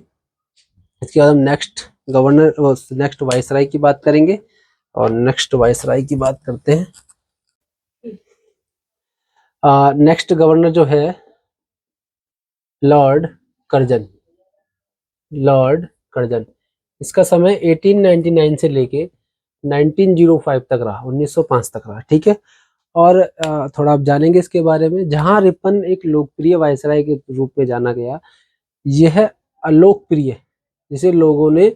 इसके बाद हम नेक्स्ट गवर्नर, नेक्स्ट वायसराय की बात करेंगे, और नेक्स्ट वायसराय की बात करते हैं। नेक्स्ट गवर्नर जो है लॉर्ड कर्जन, लॉर्ड कर्जन। इसका समय 1899 से लेके 1905 तक रहा, 1905 तक रहा। ठीक है, और थोड़ा आप जानेंगे इसके बारे में। जहां रिपन एक लोकप्रिय वायसराय के रूप में जाना गया, यह अलोकप्रिय, जिसे लोगों ने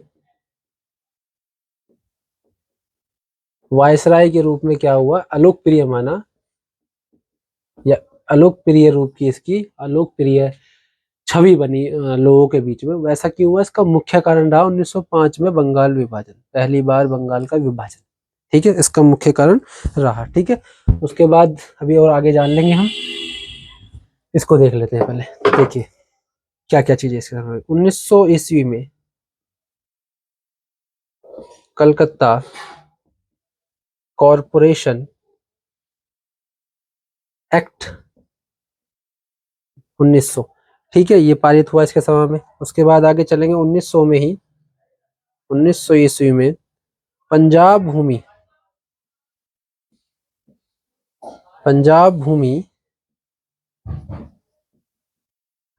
वायसराय के रूप में क्या हुआ, अलोकप्रिय माना, या अलोकप्रिय रूप की इसकी अलोकप्रिय छवि बनी लोगों के बीच में। वैसा क्यों हुआ? इसका मुख्य कारण रहा 1905 में बंगाल विभाजन, पहली बार बंगाल का विभाजन। ठीक है, इसका मुख्य कारण रहा। ठीक है, उसके बाद अभी और आगे जान लेंगे हम, इसको देख लेते हैं पहले। देखिए क्या क्या चीजें इसके समय 1900 ईस्वी में कलकत्ता कॉरपोरेशन एक्ट 1900, ठीक है, ये पारित हुआ इसके समय में। उसके बाद आगे चलेंगे 1900 में ही, 1900 ईस्वी में पंजाब भूमि, पंजाब भूमि,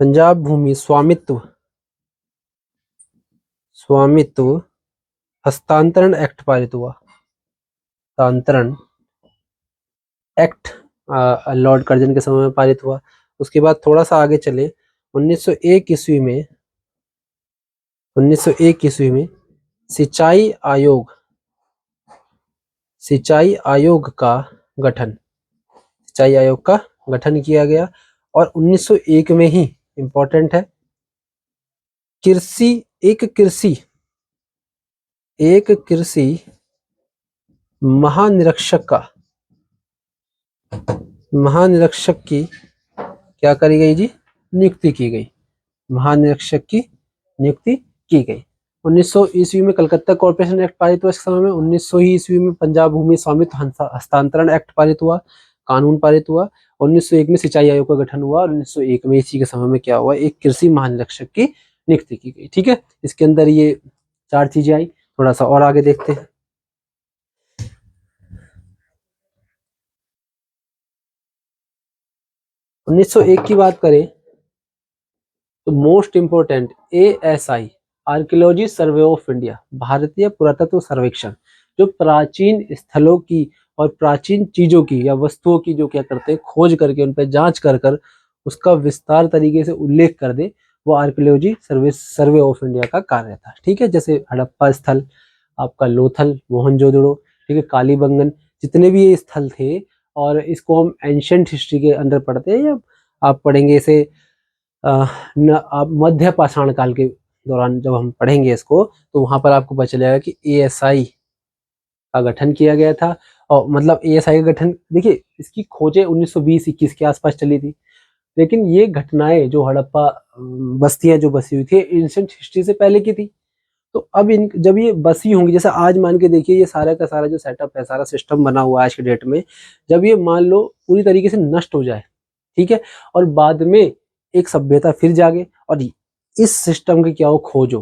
पंजाब भूमि स्वामित्व, स्वामित्व हस्तांतरण एक्ट पारित हुआ। हस्तांतरण एक्ट लॉर्ड कर्जन के समय में पारित हुआ। उसके बाद थोड़ा सा आगे चले, 1901 ईस्वी में, 1901 ईस्वी में सिंचाई आयोग, सिंचाई आयोग का गठन, सिंचाई आयोग का गठन किया गया। और 1901 में ही इंपॉर्टेंट है, कृषि, एक कृषि, एक कृषि महानिरीक्षक का, महानिरीक्षक की क्या करी गई जी, नियुक्ति की गई, महानिरीक्षक की नियुक्ति की गई। 1900 ईस्वी में कलकत्ता कॉर्पोरेशन एक्ट पारित हुआ। इस समय में 1900 ही ईस्वी में पंजाब भूमि स्वामित्व हस्तांतरण एक्ट पारित हुआ, कानून पारित हुआ। 1901 में सिंचाई आयोग का गठन हुआ, और 1901 में इसी के समय में क्या हुआ, एक कृषि महानिरीक्षक की नियुक्ति की गई। ठीक है, इसके अंदर ये 4 चीजें आई। थोड़ा सा और आगे देखते हैं। 1901 की बात करें तो most important ASI, archaeology survey of India, भारतीय पुरातत्व सर्वेक्षण, जो प्राचीन स्थलों की और प्राचीन चीजों की या वस्तुओं की जो क्या करते हैं, खोज करके उन पर जांच कर कर उसका विस्तार तरीके से उल्लेख कर दे, वो आर्कियोलॉजी सर्वे ऑफ इंडिया का कार्य था। ठीक है, जैसे हड़प्पा स्थल, आपका लोथल, मोहनजोदड़ो, ठीक है, कालीबंगन, जितने भी ये स्थल थे, और इसको हम एंशियंट हिस्ट्री के अंदर पढ़ते हैं, या आप पढ़ेंगे इसे आप मध्य पाषाण काल के दौरान जब हम पढ़ेंगे इसको, तो वहां पर आपको पता चलेगा कि ASI का गठन किया गया था। और मतलब ASI का गठन, देखिए इसकी खोजें 1920-21 के आसपास चली थी, लेकिन ये घटनाएं जो हड़प्पा बस्तियां जो बसी हुई थी, एंशिएंट हिस्ट्री से पहले की थी। तो अब इन जब ये बसी होंगी, जैसे आज मान के देखिए ये सारा का सारा जो सेटअप है, सारा सिस्टम बना हुआ है आज के डेट में, जब ये मान लो पूरी तरीके से नष्ट हो जाए, ठीक है, और बाद में एक सभ्यता फिर जागे और इस सिस्टम की क्या हो, खोजो,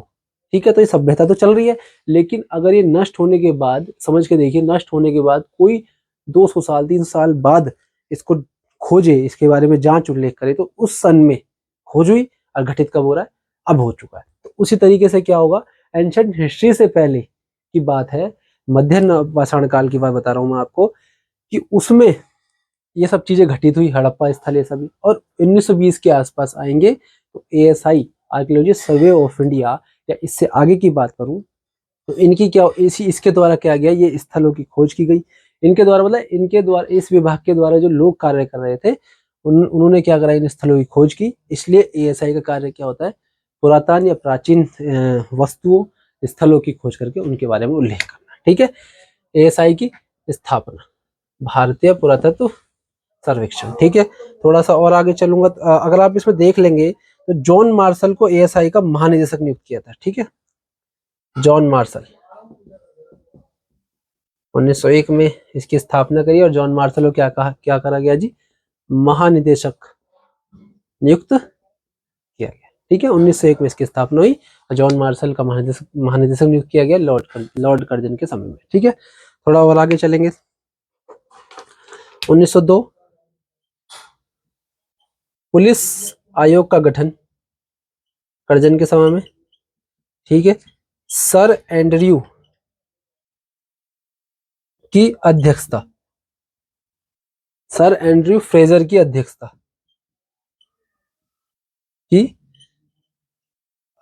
ठीक है, तो ये सभ्यता तो चल रही है, लेकिन अगर ये नष्ट होने के बाद, समझ के देखिए, नष्ट होने के बाद कोई 200 साल 300 साल बाद इसको खोजे, इसके बारे में जांच उल्लेख करे, तो उस सन में खोज हुई और घटित कब हो रहा है, अब हो चुका है। तो उसी तरीके से क्या होगा, एंशिएंट हिस्ट्री से पहले की बात है, मध्य पाषाण काल की बात बता रहा हूं मैं आपको, कि उसमें ये सब चीजें घटित हुई, हड़प्पा स्थल ये सभी। और 1920 के आसपास आएंगे तो ASI archaeology survey of India, या इससे आगे की बात करूं तो इनकी क्या, इसके द्वारा क्या गया, ये स्थलों की खोज की गई इनके द्वारा, मतलब इनके द्वारा, इस विभाग के द्वारा जो लोग कार्य कर रहे थे उन्होंने क्या करा, इन स्थलों की खोज की। इसलिए ASI का कार्य क्या होता है, पुरातन या प्राचीन वस्तुओं, स्थलों की खोज करके उनके बारे में उल्लेख करना। ठीक है, ASI की स्थापना, भारतीय पुरातत्व सर्वेक्षण। ठीक है, थोड़ा सा और आगे चलूंगा, अगर आप इसमें देख लेंगे तो जॉन मार्शल को ASI का महानिदेशक नियुक्त किया था। ठीक है, जॉन मार्शल 1901 में इसकी स्थापना करी, और जॉन मार्शल को क्या करा गया जी, महानिदेशक नियुक्त किया गया। ठीक है, 1901 में इसकी स्थापना हुई और जॉन मार्शल का महानिदेशक नियुक्त किया गया लॉर्ड कर्जन के समय में। ठीक है, थोड़ा और आगे चलेंगे। 1902 पुलिस आयोग का गठन कर्जन के समय में। ठीक है, सर एंड्रयू की अध्यक्षता, सर एंड्रयू फ्रेजर की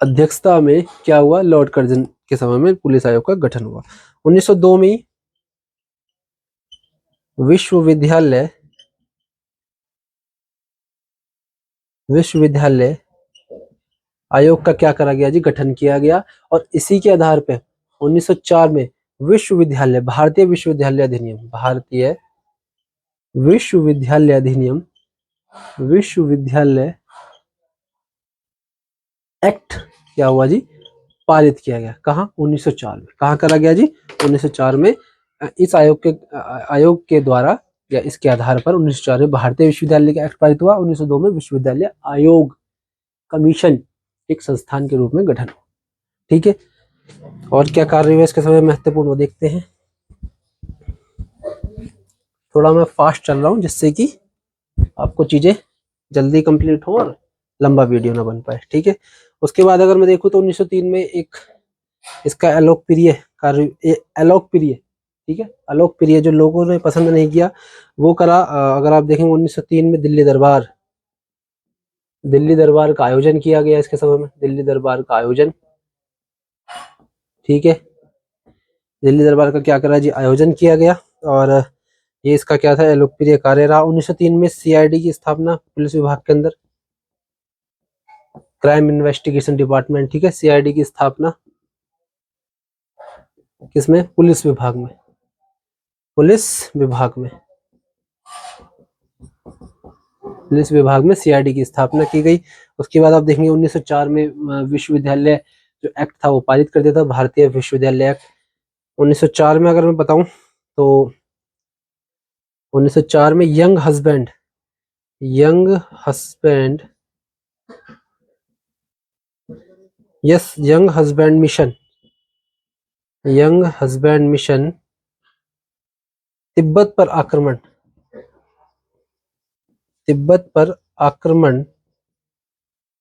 अध्यक्षता में क्या हुआ, लॉर्ड कर्जन के समय में पुलिस आयोग का गठन हुआ। 1902 में विश्वविद्यालय आयोग का क्या करा गया जी, गठन किया गया। और इसी के आधार पे 1904 में भारतीय विश्वविद्यालय विश्वविद्यालय एक्ट क्या हुआ जी, पारित किया गया। कहाँ, 1904 में। कहाँ करा गया जी, 1904 में। इस आयोग के द्वारा या इसके आधार पर 1904 में भारतीय विश्वविद्यालय का एक्ट पारित हुआ। 1902 में विश्वविद्यालय आयोग कमीशन एक संस्थान के रूप में गठन हुआ। ठीक है, और क्या कार्य हुआ इसके समय महत्वपूर्ण, वो देखते हैं। थोड़ा मैं फास्ट चल रहा हूँ जिससे कि आपको चीजें जल्दी कंप्लीट हो और लंबा वीडियो ना बन पाए। ठीक है, उसके बाद अगर मैं देखूँ तो 1903 में एक इसका अलोकप्रिय कार्य, अलोकप्रिय, ठीक है, अलोकप्रिय जो लोगों ने पसंद नहीं किया वो करा। अगर आप देखेंगे 1903 में दिल्ली दरबार का आयोजन किया गया इसके समय में, दिल्ली दरबार का आयोजन। ठीक है, दिल्ली दरबार का क्या करा जी, आयोजन किया गया, और ये इसका क्या था, लोकप्रिय कार्य रहा। 1903 में CID की स्थापना पुलिस विभाग के अंदर, क्राइम इन्वेस्टिगेशन डिपार्टमेंट। ठीक है, CID की स्थापना किसमें, पुलिस विभाग में, CID की स्थापना की गई। उसके बाद आप देखेंगे 1904 में विश्वविद्यालय जो एक्ट था वो पारित कर दिया था, भारतीय विश्वविद्यालय एक्ट। 1904 में अगर मैं बताऊं तो 1904 में यंग हस्बैंड मिशन तिब्बत पर आक्रमण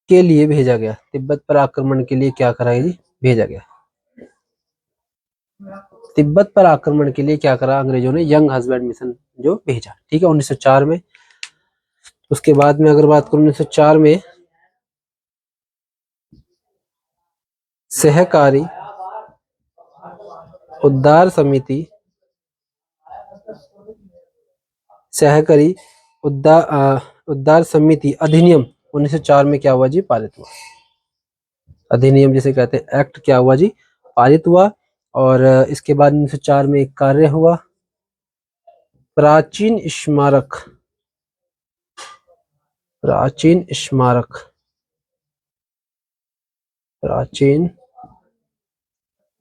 के लिए भेजा गया। तिब्बत पर आक्रमण के लिए क्या करा जी, भेजा गया। तिब्बत पर आक्रमण के लिए क्या करा अंग्रेजों ने, यंग हस्बैंड मिशन जो भेजा। ठीक है, 1904 में। उसके बाद में अगर बात करूं 1904 में सहकारी उद्धार समिति उद्धार समिति अधिनियम 1904 में क्या हुआ जी, पारित हुआ। अधिनियम जिसे कहते हैं एक्ट क्या हुआ जी, पारित हुआ। और इसके बाद 1904 में एक कार्य हुआ, प्राचीन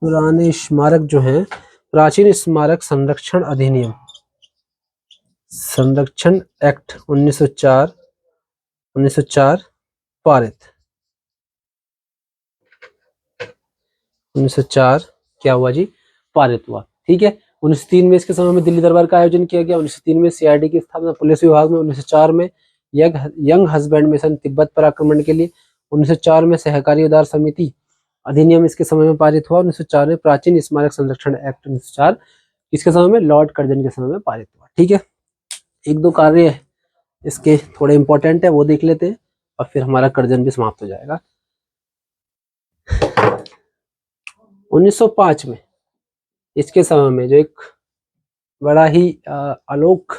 पुराने स्मारक जो हैं, प्राचीन स्मारक संरक्षण अधिनियम, संरक्षण एक्ट 1904 पारित। 1904 क्या हुआ जी, पारित हुआ। ठीक है, 1903 में इसके समय में दिल्ली दरबार का आयोजन किया गया। 1903 में सीआरडी की स्थापना पुलिस विभाग में। 1904 में यंग हस्बैंड मिशन तिब्बत पर आक्रमण के लिए। 1904 में सहकारी उदार समिति अधिनियम इसके समय में पारित हुआ। 1904 में प्राचीन स्मारक संरक्षण एक्ट 1904 इसके समय में लॉर्ड कर्जन के समय में पारित हुआ। ठीक है, एक दो कार्य इसके थोड़े इंपॉर्टेंट है, वो देख लेते हैं और फिर हमारा कर्जन भी समाप्त हो जाएगा। 1905 में इसके समय में जो एक बड़ा ही अलोक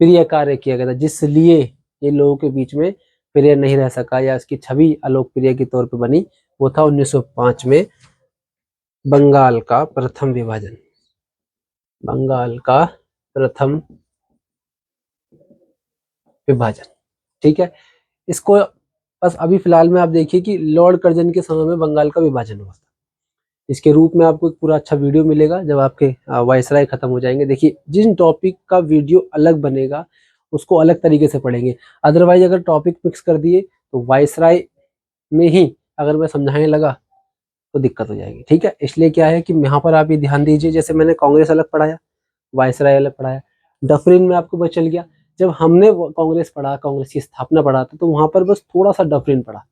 प्रिय कार्य किया गया था, जिसलिए ये लोगों के बीच में प्रिय नहीं रह सका या इसकी छवि अलोक प्रिय के तौर पे बनी, वो था 1905 में बंगाल का प्रथम विभाजन। बंगाल का प्रथम विभाजन। ठीक है, इसको बस अभी फिलहाल में आप देखिए कि लॉर्ड कर्जन के समय में बंगाल का विभाजन हुआ था। इसके रूप में आपको एक पूरा अच्छा वीडियो मिलेगा जब आपके वायसराय खत्म हो जाएंगे। देखिए, जिन टॉपिक का वीडियो अलग बनेगा उसको अलग तरीके से पढ़ेंगे, अदरवाइज अगर टॉपिक मिक्स कर दिए तो वायसराय में ही अगर मैं समझाने लगा तो दिक्कत हो जाएगी। ठीक है, इसलिए क्या है कि यहाँ पर आप ये ध्यान दीजिए, जैसे मैंने कांग्रेस अलग पढ़ाया, वायसराय अलग पढ़ाया, डफरिन में आपको पता चल गया। जब हमने कांग्रेस पढ़ा, कांग्रेस की स्थापना पढ़ा था, तो वहां पर बस थोड़ा सा डफरिन पढ़ा,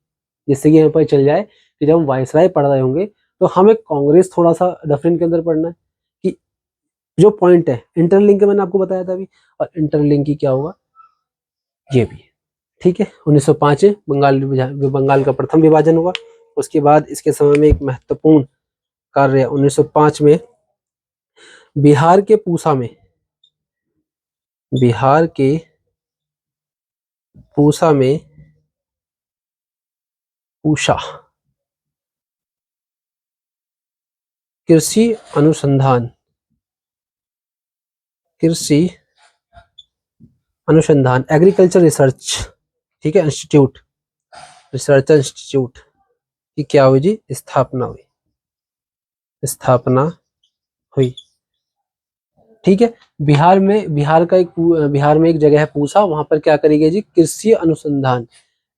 जिससे कि यहाँ पर चल जाए कि जब हम वायसराय पढ़ रहे होंगे तो हमें कांग्रेस थोड़ा सा डफरिन के अंदर पढ़ना है कि जो पॉइंट है इंटरलिंक मैंने आपको बताया था अभी, और इंटरलिंक की क्या होगा ये भी। ठीक है, 1905 में बंगाल का प्रथम विभाजन हुआ। उसके बाद इसके समय में एक महत्वपूर्ण कार्य 1905 में बिहार के पूसा में, बिहार के पूसा में पूसा कृषि अनुसंधान, कृषि अनुसंधान एग्रीकल्चर रिसर्च, ठीक है, इंस्टीट्यूट, रिसर्च इंस्टीट्यूट की क्या हुई जी, स्थापना हुई, स्थापना हुई। ठीक है, बिहार में बिहार में एक जगह है पूसा, वहां पर क्या करी गई जी, कृषि अनुसंधान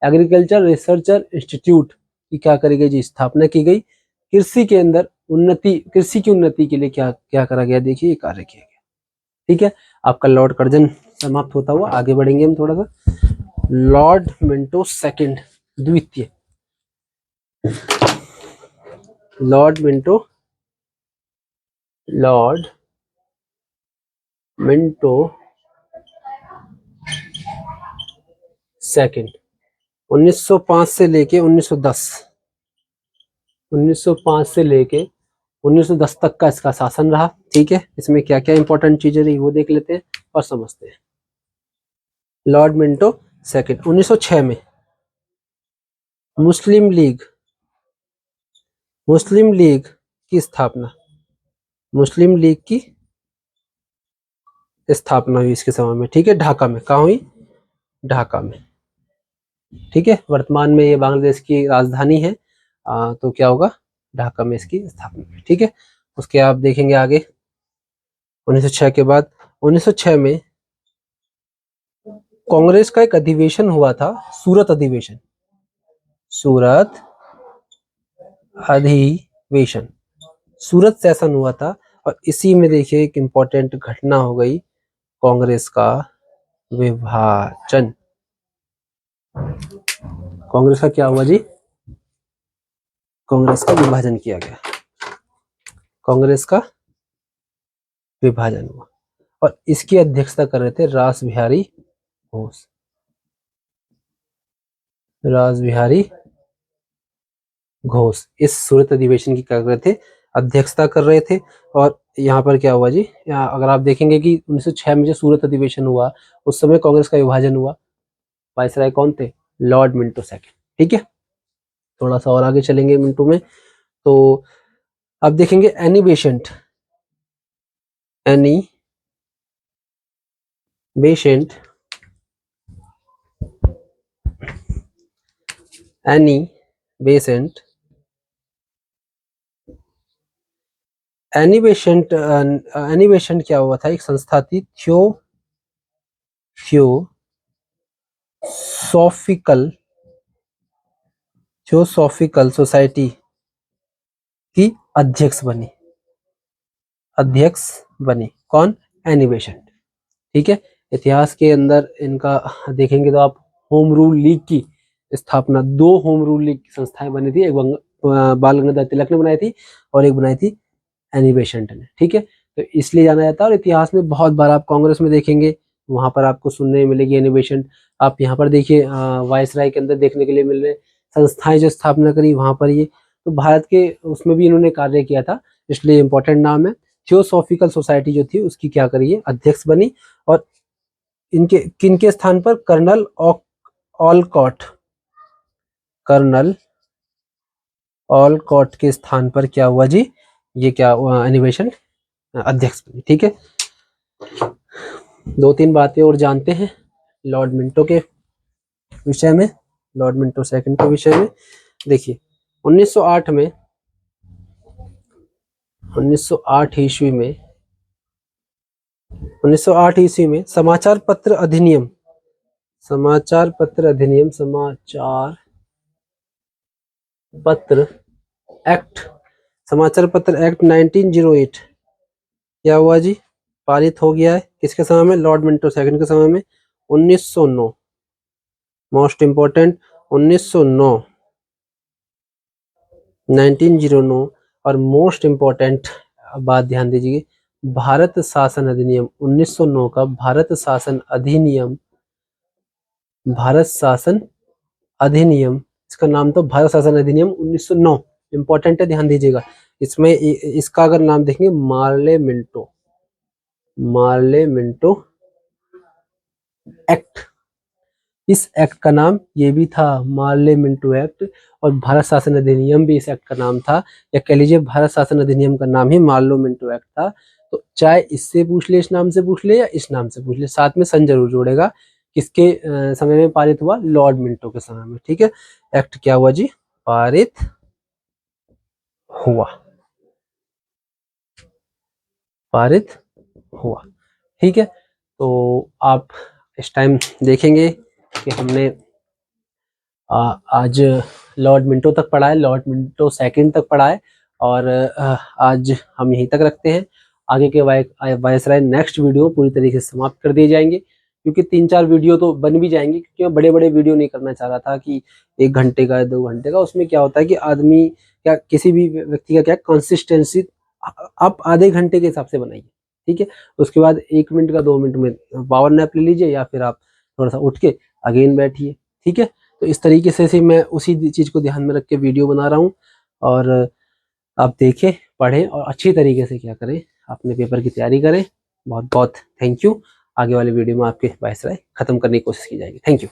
एग्रीकल्चर रिसर्चर इंस्टीट्यूट की क्या करी गई जी, स्थापना की गई। कृषि के अंदर उन्नति, कृषि की उन्नति के लिए क्या क्या करा गया, देखिए ये कार्य किया गया। ठीक है, आपका लॉर्ड कर्जन समाप्त होता हुआ आगे बढ़ेंगे हम थोड़ा सा। लॉर्ड मिंटो सेकंड, द्वितीय, लॉर्ड मिंटो सेकंड 1905 से लेके 1910, 1905 से लेके 1910 तक का इसका शासन रहा। ठीक है, इसमें क्या क्या इंपॉर्टेंट चीजें रही वो देख लेते हैं और समझते हैं। लॉर्ड मिंटो सेकंड 1906 में मुस्लिम लीग, मुस्लिम लीग की स्थापना, मुस्लिम लीग की स्थापना हुई इसके समय में। ठीक है, ढाका में, कहाँ हुई, ढाका में। ठीक है, वर्तमान में ये बांग्लादेश की राजधानी है। तो क्या होगा, ढाका में इसकी स्थापना हुई। ठीक है, उसके आप देखेंगे आगे 1906 के बाद 1906 में कांग्रेस का एक अधिवेशन हुआ था, सूरत अधिवेशन, सूरत अधिवेशन, सूरत सेशन हुआ था। और इसी में देखिए एक इंपॉर्टेंट घटना हो गई, कांग्रेस का विभाजन। कांग्रेस का क्या हुआ जी, कांग्रेस का विभाजन किया गया, कांग्रेस का विभाजन हुआ। और इसकी अध्यक्षता कर रहे थे रास बिहारी घोष, रास बिहारी घोष इस सूरत अधिवेशन की क्या कर रहे थे, अध्यक्षता कर रहे थे। और यहाँ पर क्या हुआ जी, यहाँ अगर आप देखेंगे कि 1906 में जो सूरत अधिवेशन हुआ उस समय कांग्रेस का विभाजन हुआ। वायसराय कौन थे, लॉर्ड मिंटो सेकंड। ठीक है, थोड़ा सा और आगे चलेंगे मिंटो में, तो आप देखेंगे Annie Besant, Annie Besant, Annie Besant, Annie Besant, Annie Besant क्या हुआ था, एक संस्था थी थियोसॉफिकल सोसाइटी की अध्यक्ष बनी, अध्यक्ष बनी। कौन? Annie Besant. ठीक है, इतिहास के अंदर इनका देखेंगे तो आप होम रूल लीग की स्थापना, 2 होम रूल लीग की संस्थाएं बनी थी, एक बाल गंगाधर तिलक ने बनाई थी और एक बनाई थी एनी बेसेंट ने। ठीक है, तो इसलिए जाना जाता है। और इतिहास में बहुत बार आप कांग्रेस में देखेंगे, वहां पर आपको सुनने में मिलेगी एनी बेसेंट। आप यहाँ पर देखिए वायसराय के अंदर देखने के लिए मिल रहे संस्थाएं जो स्थापना करी वहां पर ये, तो भारत के उसमें भी इन्होंने कार्य किया था, इसलिए इंपॉर्टेंट नाम है। थियोसॉफिकल सोसाइटी जो थी उसकी क्या करी है, अध्यक्ष बनी। और इनके किनके स्थान पर? कर्नल ऑलकॉट, कर्नल ऑलकॉट के स्थान पर क्या हुआ जी, ये क्या हुआ, एनिमेशन अध्यक्ष बनी। ठीक है, 2-3 बातें और जानते हैं लॉर्ड मिंटो के विषय में, लॉर्ड मिंटो सेकंड के विषय में। देखिए 1908 में 1908 ईस्वी में 1908 ईस्वी में समाचार पत्र अधिनियम, समाचार पत्र अधिनियम, समाचार पत्र एक्ट, समाचार पत्र एक्ट 1908 क्या हुआ जी, पारित हो गया है। किसके समय में? लॉर्ड मिंटो सेकंड के समय में, 1909। Most important 1909, 1909। और मोस्ट इंपोर्टेंट बात ध्यान दीजिए, भारत शासन अधिनियम 1909 का भारत शासन अधिनियम, भारत शासन अधिनियम, इसका नाम तो भारत शासन अधिनियम 1909, इंपॉर्टेंट है, ध्यान दीजिएगा। इसमें इसका अगर नाम देखेंगे Morley Minto, Morley Minto act, इस एक्ट का नाम ये भी था, मार्ले मिंटो एक्ट। और भारत शासन अधिनियम भी इस एक्ट का नाम था, या कह लीजिए भारत शासन अधिनियम का नाम ही मार्लो मिंटो एक्ट था। तो चाहे इससे पूछ ले, इस नाम से पूछ ले, या इस नाम से पूछ ले, साथ में सन जरूर जोड़ेगा। किसके समय में पारित हुआ? लॉर्ड मिंटो के समय में। ठीक है, एक्ट क्या हुआ जी, पारित हुआ, पारित हुआ। ठीक है, तो आप इस टाइम देखेंगे कि हमने आज लॉर्ड मिंटो तक पढ़ा है, लॉर्ड मिंटो सेकंड तक पढ़ा है। और आज हम यहीं तक रखते हैं। आगे के वायसराय नेक्स्ट वीडियो पूरी तरीके से समाप्त कर दिए जाएंगे, क्योंकि 3-4 वीडियो तो बन भी जाएंगे, क्योंकि मैं बड़े बड़े वीडियो नहीं करना चाह रहा था कि 1 घंटे का 2 घंटे का। उसमें क्या होता है कि आदमी क्या, किसी भी व्यक्ति का क्या कंसिस्टेंसी, आप आधे घंटे के हिसाब से बनाइए। ठीक है, उसके बाद 1 मिनट का 2 मिनट में पावर नैप ले लीजिए, या फिर आप थोड़ा सा उठ के अगेन बैठिए। ठीक है, तो इस तरीके से मैं उसी चीज को ध्यान में रख के वीडियो बना रहा हूँ। और आप देखें, पढ़ें और अच्छी तरीके से क्या करें, अपने पेपर की तैयारी करें। बहुत बहुत थैंक यू। आगे वाले वीडियो में आपके वायसराय खत्म करने की कोशिश की जाएगी। Thank you.